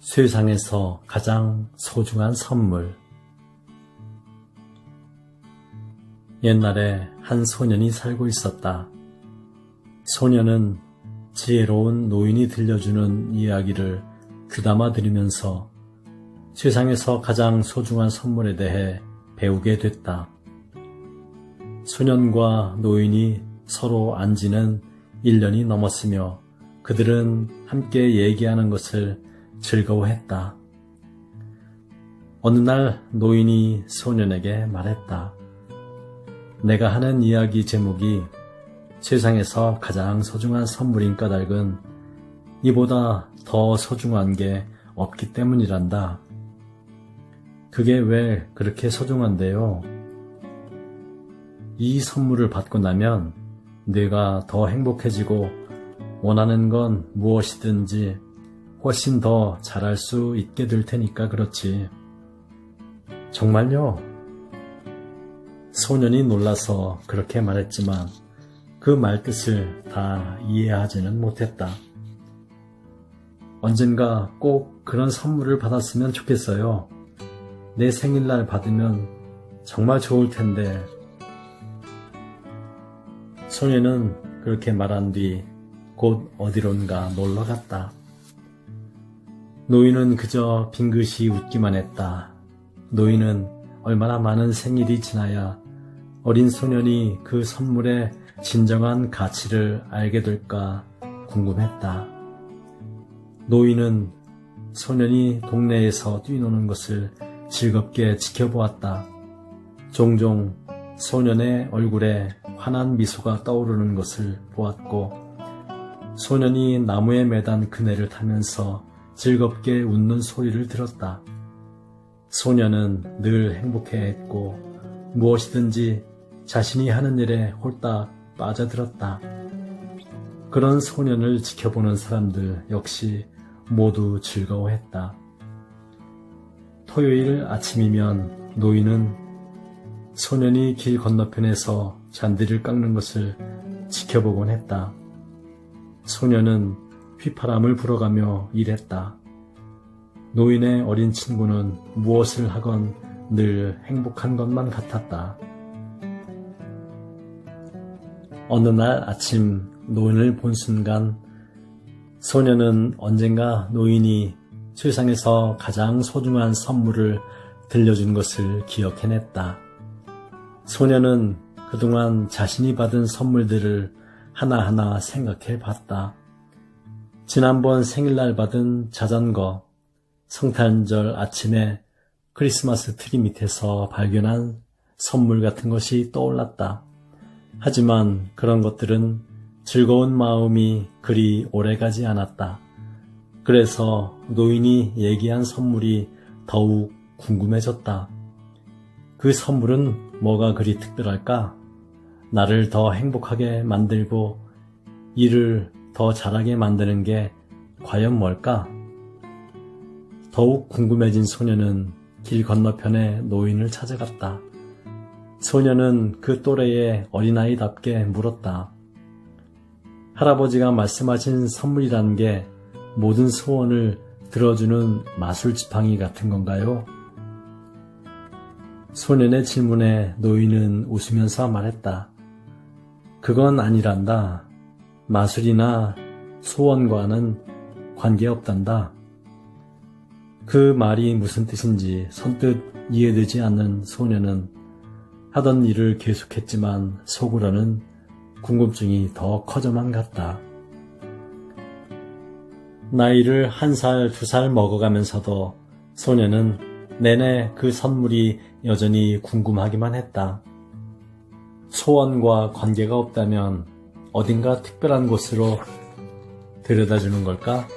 세상에서 가장 소중한 선물. 옛날에 한 소년이 살고 있었다. 소년은 지혜로운 노인이 들려주는 이야기를 귀담아 들으면서 세상에서 가장 소중한 선물에 대해 배우게 됐다. 소년과 노인이 서로 안 지는 1년이 넘었으며 그들은 함께 얘기하는 것을 즐거워했다. 어느 날 노인이 소년에게 말했다. 내가 하는 이야기 제목이 세상에서 가장 소중한 선물인 까닭은 이보다 더 소중한 게 없기 때문이란다. 그게 왜 그렇게 소중한데요? 이 선물을 받고 나면 내가 더 행복해지고 원하는 건 무엇이든지 훨씬 더 잘할 수 있게 될 테니까 그렇지. 정말요? 소년이 놀라서 그렇게 말했지만 그 말뜻을 다 이해하지는 못했다. 언젠가 꼭 그런 선물을 받았으면 좋겠어요. 내 생일날 받으면 정말 좋을 텐데. 소년은 그렇게 말한 뒤 곧 어디론가 놀러 갔다. 노인은 그저 빙긋이 웃기만 했다. 노인은 얼마나 많은 생일이 지나야 어린 소년이 그 선물의 진정한 가치를 알게 될까 궁금했다. 노인은 소년이 동네에서 뛰노는 것을 즐겁게 지켜보았다. 종종 소년의 얼굴에 환한 미소가 떠오르는 것을 보았고 소년이 나무에 매단 그네를 타면서 즐겁게 웃는 소리를 들었다. 소년은 늘 행복해했고 무엇이든지 자신이 하는 일에 홀딱 빠져들었다. 그런 소년을 지켜보는 사람들 역시 모두 즐거워했다. 토요일 아침이면 노인은 소년이 길 건너편에서 잔디를 깎는 것을 지켜보곤 했다. 소년은 휘파람을 불어가며 일했다. 노인의 어린 친구는 무엇을 하건 늘 행복한 것만 같았다. 어느 날 아침 노인을 본 순간 소년은 언젠가 노인이 세상에서 가장 소중한 선물을 들려준 것을 기억해냈다. 소년은 그동안 자신이 받은 선물들을 하나하나 생각해 봤다. 지난번 생일날 받은 자전거, 성탄절 아침에 크리스마스 트리 밑에서 발견한 선물 같은 것이 떠올랐다. 하지만 그런 것들은 즐거운 마음이 그리 오래가지 않았다. 그래서 노인이 얘기한 선물이 더욱 궁금해졌다. 그 선물은 뭐가 그리 특별할까? 나를 더 행복하게 만들고 일을 더 잘하게 만드는 게 과연 뭘까? 더욱 궁금해진 소년은 길 건너편에 노인을 찾아갔다. 소년은 그 또래의 어린아이답게 물었다. 할아버지가 말씀하신 선물이란 게 모든 소원을 들어주는 마술지팡이 같은 건가요? 소년의 질문에 노인은 웃으면서 말했다. 그건 아니란다. 마술이나 소원과는 관계없단다. 그 말이 무슨 뜻인지 선뜻 이해되지 않는 소년은 하던 일을 계속했지만 속으로는 궁금증이 더 커져만 갔다. 나이를 1살, 2살 먹어가면서도 소년은 내내 그 선물이 여전히 궁금하기만 했다. 소원과 관계가 없다면 어딘가 특별한 곳으로 데려다주는 걸까?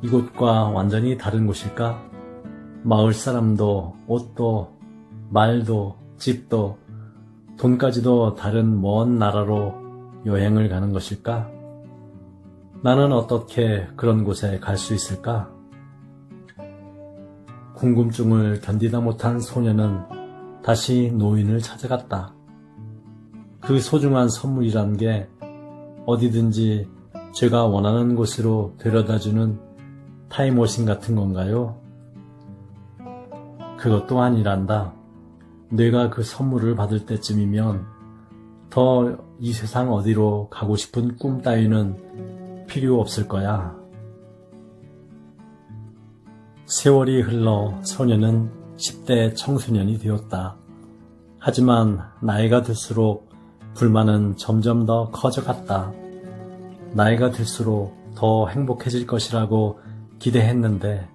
이곳과 완전히 다른 곳일까? 마을 사람도 옷도 말도 집도 돈까지도 다른 먼 나라로 여행을 가는 것일까? 나는 어떻게 그런 곳에 갈 수 있을까? 궁금증을 견디다 못한 소년은 다시 노인을 찾아갔다. 그 소중한 선물이란 게 어디든지 제가 원하는 곳으로 데려다주는 타임머신 같은 건가요? 그것도 아니란다. 내가 그 선물을 받을 때쯤이면 더 이 세상 어디로 가고 싶은 꿈 따위는 필요 없을 거야. 세월이 흘러 소녀는 10대 청소년이 되었다. 하지만 나이가 들수록 불만은 점점 더 커져갔다. 나이가 들수록 더 행복해질 것이라고 기대했는데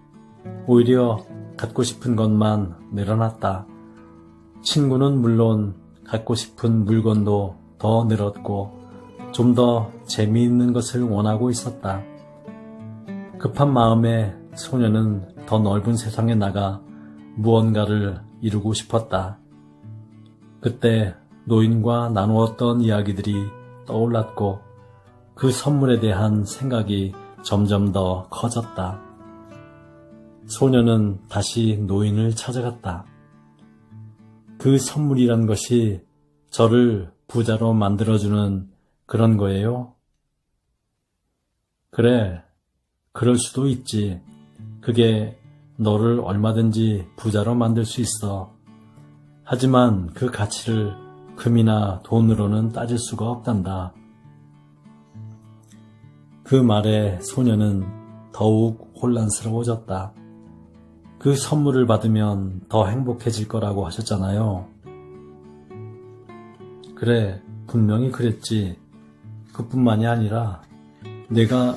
오히려 갖고 싶은 것만 늘어났다. 친구는 물론 갖고 싶은 물건도 더 늘었고 좀 더 재미있는 것을 원하고 있었다. 급한 마음에 소녀는 더 넓은 세상에 나가 무언가를 이루고 싶었다. 그때 노인과 나누었던 이야기들이 떠올랐고 그 선물에 대한 생각이 점점 더 커졌다. 소녀는 다시 노인을 찾아갔다. 그 선물이란 것이 저를 부자로 만들어주는 그런 거예요? 그래, 그럴 수도 있지. 그게 너를 얼마든지 부자로 만들 수 있어. 하지만 그 가치를 금이나 돈으로는 따질 수가 없단다. 그 말에 소녀는 더욱 혼란스러워졌다. 그 선물을 받으면 더 행복해질 거라고 하셨잖아요. 그래, 분명히 그랬지. 그뿐만이 아니라 내가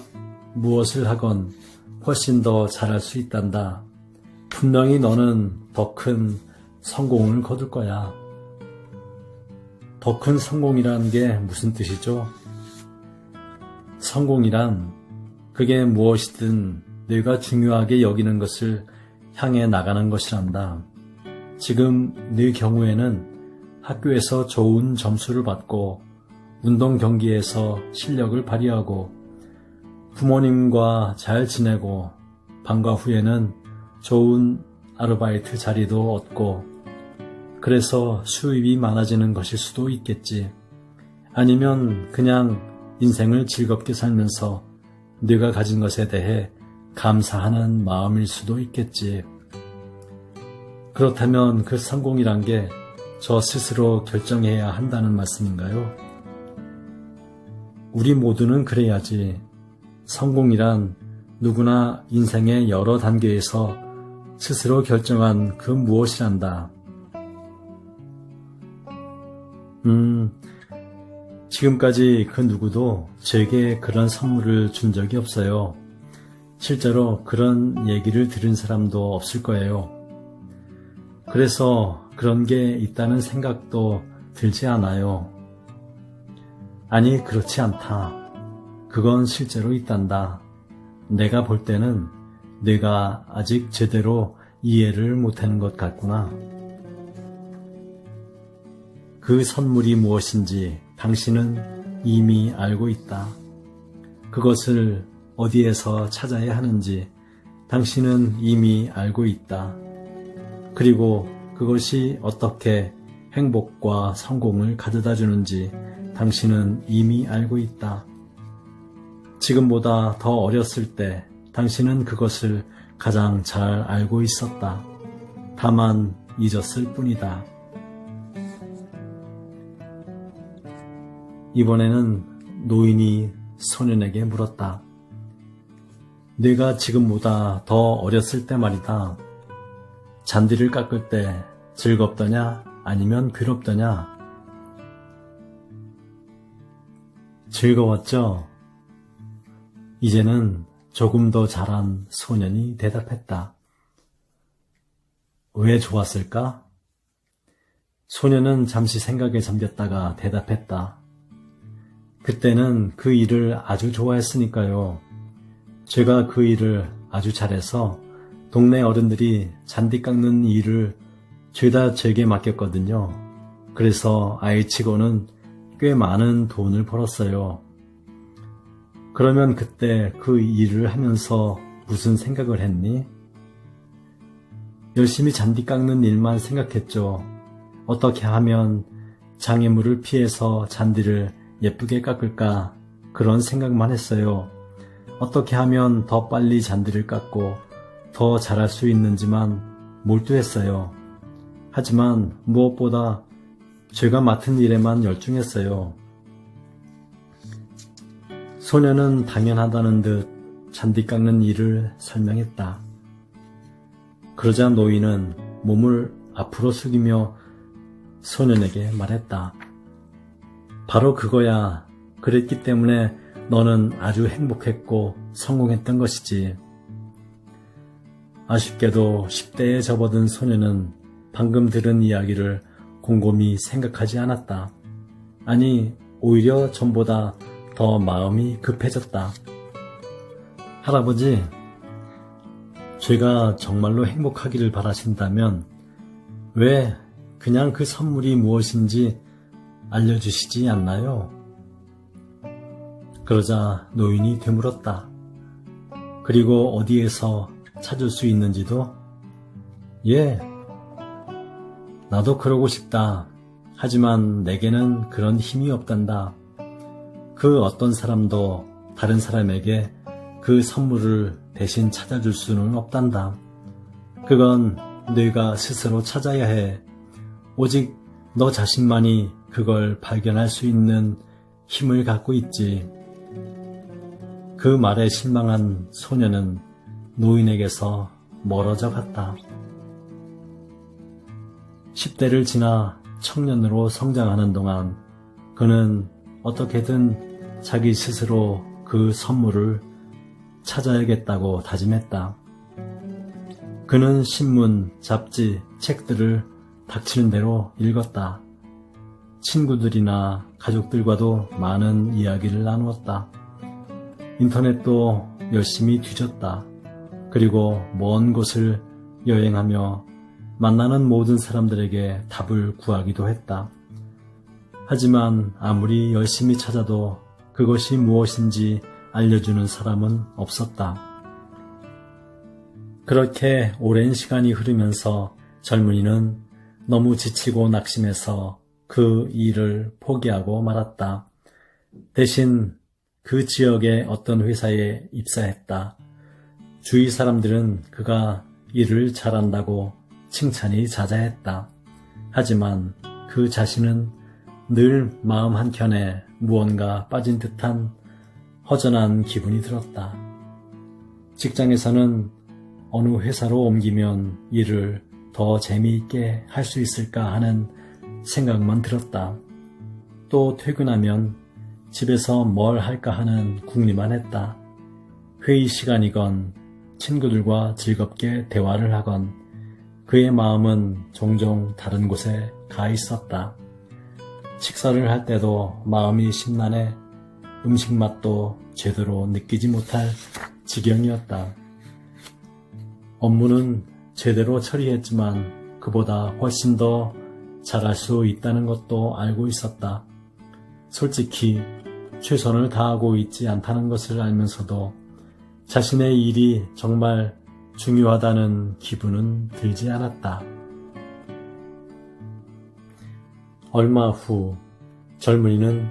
무엇을 하건 훨씬 더 잘할 수 있단다. 분명히 너는 더 큰 성공을 거둘 거야. 더 큰 성공이란 게 무슨 뜻이죠? 성공이란 그게 무엇이든 내가 중요하게 여기는 것을 향해 나가는 것이란다. 지금 네 경우에는 학교에서 좋은 점수를 받고 운동 경기에서 실력을 발휘하고 부모님과 잘 지내고 방과 후에는 좋은 아르바이트 자리도 얻고 그래서 수입이 많아지는 것일 수도 있겠지. 아니면 그냥 인생을 즐겁게 살면서 네가 가진 것에 대해 감사하는 마음일 수도 있겠지. 그렇다면 그 성공이란 게 저 스스로 결정해야 한다는 말씀인가요? 우리 모두는 그래야지. 성공이란 누구나 인생의 여러 단계에서 스스로 결정한 그 무엇이란다. 지금까지 그 누구도 제게 그런 선물을 준 적이 없어요. 실제로 그런 얘기를 들은 사람도 없을 거예요. 그래서 그런 게 있다는 생각도 들지 않아요. 아니, 그렇지 않다. 그건 실제로 있단다. 내가 볼 때는 내가 아직 제대로 이해를 못하는 것 같구나. 그 선물이 무엇인지 당신은 이미 알고 있다. 그것을 어디에서 찾아야 하는지 당신은 이미 알고 있다. 그리고 그것이 어떻게 행복과 성공을 가져다 주는지 당신은 이미 알고 있다. 지금보다 더 어렸을 때 당신은 그것을 가장 잘 알고 있었다. 다만 잊었을 뿐이다. 이번에는 노인이 소년에게 물었다. 네가 지금보다 더 어렸을 때 말이다. 잔디를 깎을 때 즐겁더냐 아니면 괴롭더냐? 즐거웠죠? 이제는 조금 더 자란 소년이 대답했다. 왜 좋았을까? 소년은 잠시 생각에 잠겼다가 대답했다. 그때는 그 일을 아주 좋아했으니까요. 제가 그 일을 아주 잘해서 동네 어른들이 잔디 깎는 일을 죄다 제게 맡겼거든요. 그래서 아이치고는 꽤 많은 돈을 벌었어요. 그러면 그때 그 일을 하면서 무슨 생각을 했니? 열심히 잔디 깎는 일만 생각했죠. 어떻게 하면 장애물을 피해서 잔디를 예쁘게 깎을까 그런 생각만 했어요. 어떻게 하면 더 빨리 잔디를 깎고 더 잘할 수 있는지만 몰두했어요. 하지만 무엇보다 제가 맡은 일에만 열중했어요. 소녀는 당연하다는 듯 잔디 깎는 일을 설명했다. 그러자 노인은 몸을 앞으로 숙이며 소년에게 말했다. 바로 그거야. 그랬기 때문에 너는 아주 행복했고 성공했던 것이지. 아쉽게도 10대에 접어든 소년은 방금 들은 이야기를 곰곰이 생각하지 않았다. 아니, 오히려 전보다 더 마음이 급해졌다. 할아버지, 제가 정말로 행복하기를 바라신다면 왜 그냥 그 선물이 무엇인지 알려주시지 않나요? 그러자 노인이 되물었다. 그리고 어디에서 찾을 수 있는지도? 예, 나도 그러고 싶다. 하지만 내게는 그런 힘이 없단다. 그 어떤 사람도 다른 사람에게 그 선물을 대신 찾아줄 수는 없단다. 그건 네가 스스로 찾아야 해. 오직 너 자신만이 그걸 발견할 수 있는 힘을 갖고 있지. 그 말에 실망한 소녀는 노인에게서 멀어져 갔다. 10대를 지나 청년으로 성장하는 동안 그는 어떻게든 자기 스스로 그 선물을 찾아야겠다고 다짐했다. 그는 신문, 잡지, 책들을 닥치는 대로 읽었다. 친구들이나 가족들과도 많은 이야기를 나누었다. 인터넷도 열심히 뒤졌다. 그리고 먼 곳을 여행하며 만나는 모든 사람들에게 답을 구하기도 했다. 하지만 아무리 열심히 찾아도 그것이 무엇인지 알려주는 사람은 없었다. 그렇게 오랜 시간이 흐르면서 젊은이는 너무 지치고 낙심해서 그 일을 포기하고 말았다. 대신 그 지역의 어떤 회사에 입사했다. 주위 사람들은 그가 일을 잘한다고 칭찬이 자자했다. 하지만 그 자신은 늘 마음 한켠에 무언가 빠진 듯한 허전한 기분이 들었다. 직장에서는 어느 회사로 옮기면 일을 더 재미있게 할 수 있을까 하는 생각만 들었다. 또 퇴근하면 집에서 뭘 할까 하는 궁리만 했다. 회의 시간이건 친구들과 즐겁게 대화를 하건 그의 마음은 종종 다른 곳에 가 있었다. 식사를 할 때도 마음이 심란해 음식 맛도 제대로 느끼지 못할 지경이었다. 업무는 제대로 처리했지만 그보다 훨씬 더 잘할 수 있다는 것도 알고 있었다. 솔직히 최선을 다하고 있지 않다는 것을 알면서도 자신의 일이 정말 중요하다는 기분은 들지 않았다. 얼마 후 젊은이는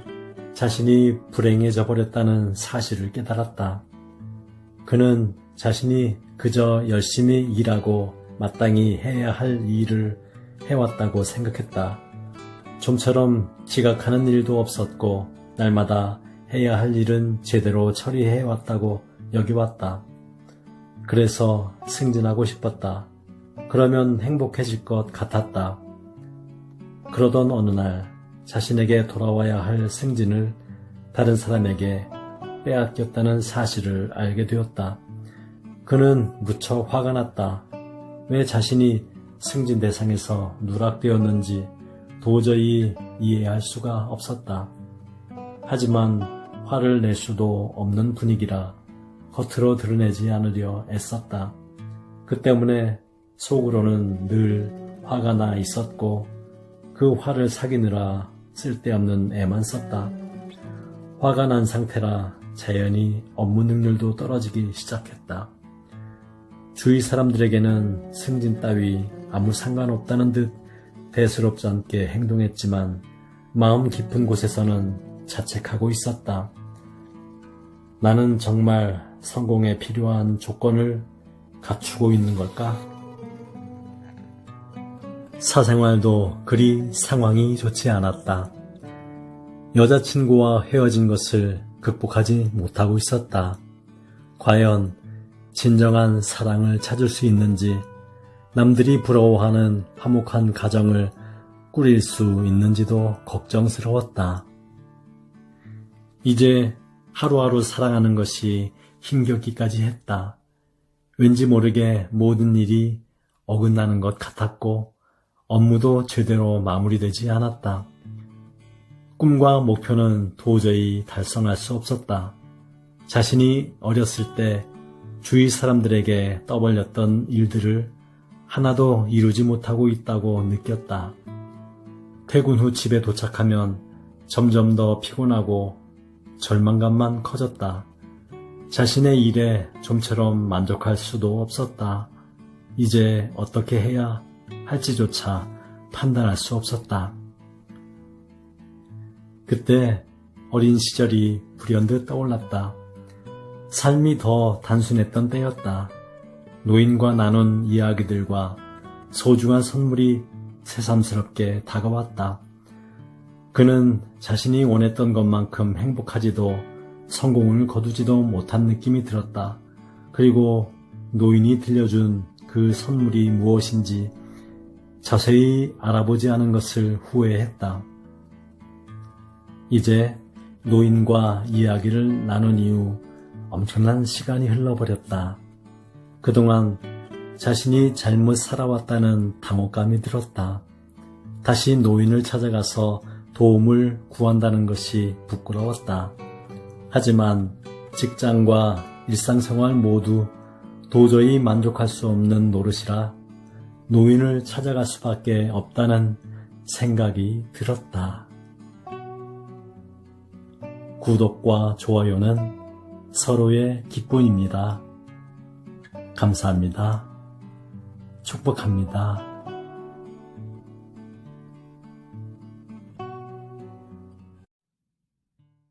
자신이 불행해져 버렸다는 사실을 깨달았다. 그는 자신이 그저 열심히 일하고 마땅히 해야 할 일을 해왔다고 생각했다. 좀처럼 지각하는 일도 없었고 날마다 해야 할 일은 제대로 처리해왔다고 여겨왔다. 그래서 승진하고 싶었다. 그러면 행복해질 것 같았다. 그러던 어느 날 자신에게 돌아와야 할 승진을 다른 사람에게 빼앗겼다는 사실을 알게 되었다. 그는 무척 화가 났다. 왜 자신이 승진 대상에서 누락되었는지 도저히 이해할 수가 없었다. 하지만 화를 낼 수도 없는 분위기라 겉으로 드러내지 않으려 애썼다. 그 때문에 속으로는 늘 화가 나 있었고 그 화를 삭이느라 쓸데없는 애만 썼다. 화가 난 상태라 자연히 업무 능률도 떨어지기 시작했다. 주위 사람들에게는 승진 따위 아무 상관없다는 듯 대수롭지 않게 행동했지만 마음 깊은 곳에서는 자책하고 있었다. 나는 정말 성공에 필요한 조건을 갖추고 있는 걸까? 사생활도 그리 상황이 좋지 않았다. 여자친구와 헤어진 것을 극복하지 못하고 있었다. 과연 진정한 사랑을 찾을 수 있는지, 남들이 부러워하는 화목한 가정을 꾸릴 수 있는지도 걱정스러웠다. 이제 하루하루 살아가는 것이 힘겹기까지 했다. 왠지 모르게 모든 일이 어긋나는 것 같았고 업무도 제대로 마무리되지 않았다. 꿈과 목표는 도저히 달성할 수 없었다. 자신이 어렸을 때 주위 사람들에게 떠벌렸던 일들을 하나도 이루지 못하고 있다고 느꼈다. 퇴근 후 집에 도착하면 점점 더 피곤하고 절망감만 커졌다. 자신의 일에 좀처럼 만족할 수도 없었다. 이제 어떻게 해야 할지조차 판단할 수 없었다. 그때 어린 시절이 불현듯 떠올랐다. 삶이 더 단순했던 때였다. 노인과 나눈 이야기들과 소중한 선물이 새삼스럽게 다가왔다. 그는 자신이 원했던 것만큼 행복하지도 성공을 거두지도 못한 느낌이 들었다. 그리고 노인이 들려준 그 선물이 무엇인지 자세히 알아보지 않은 것을 후회했다. 이제 노인과 이야기를 나눈 이후 엄청난 시간이 흘러버렸다. 그동안 자신이 잘못 살아왔다는 당혹감이 들었다. 다시 노인을 찾아가서 도움을 구한다는 것이 부끄러웠다. 하지만 직장과 일상생활 모두 도저히 만족할 수 없는 노릇이라 노인을 찾아갈 수밖에 없다는 생각이 들었다. 구독과 좋아요는 서로의 기쁨입니다. 감사합니다. 축복합니다.